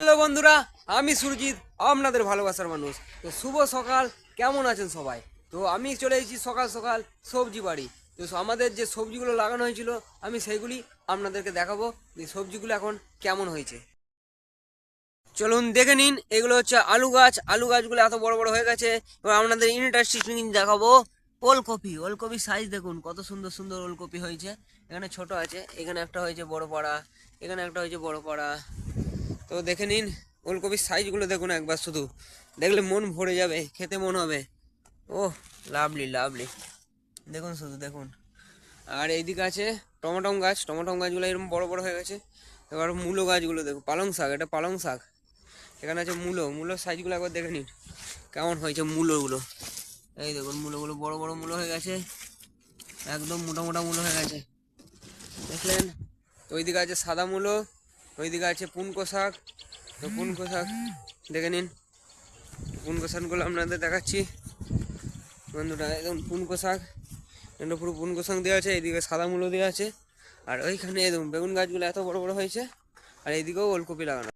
Hello বন্ধুরা, আমি সুরজিৎ, আপনাদের ভালোবাসার মানুষ। তো শুভ সকাল, কেমন আছেন সবাই? তো আমি চলে এসেছি সকাল সকাল সবজি বাড়ি। তো আমাদের যে সবজিগুলো লাগানো হয়েছিল আমি সেইগুলি আপনাদেরকে দেখাবো যে সবজিগুলো এখন কেমন হয়েছে। চলুন দেখে নিন। এগুলো হচ্ছে আলু গাছ। আলু গাছগুলো এত বড় বড় হয়ে গেছে। এবার আপনাদের ইন্টারেস্টিং দেখাবো ওলকপি। ওলকপির সাইজ দেখুন, কত সুন্দর সুন্দর ওলকপি হয়েছে। এখানে ছোট আছে, এখানে একটা হয়েছে বড় পাড়া, এখানে একটা হয়েছে বড় পাড়া। তো দেখে নিন ওলকপির সাইজগুলো দেখুন একবার, শুধু দেখলে মন ভরে যাবে, খেতে মন হবে। ওহ, লাভলি লাভলি, দেখুন শুধু দেখুন। আর এইদিকে আছে টমাটম গাছ। টমাটম গাছগুলো এরকম বড় বড় হয়ে গেছে। এবার মূলো গাছগুলো দেখুন, পালং শাক, এটা পালং শাক। এখানে আছে মূলো। মূলোর সাইজগুলো একবার দেখে নিন কেমন হয়েছে মূলোগুলো। এই দেখুন মূলোগুলো বড় বড় মূলো হয়ে গেছে, একদম মোটা মোটা মূলো হয়ে গেছে, দেখলেন? তো ওইদিকে আছে সাদা মূলো, ওইদিকে আছে পুনকো শাক। তো পুনকো শাক দেখে নিন। পুনকো শাকগুলো আপনাদের দেখাচ্ছি বন্ধুরা। একদম পুনকো শাক, এটা পুরো পুনকো শাক দেওয়া আছে। এইদিকে সাদা মূলো দেওয়া আছে। আর ওইখানে একদম বেগুন গাছগুলো এত বড় বড় হয়েছে। আর এইদিকেও ওলকপি লাগানো।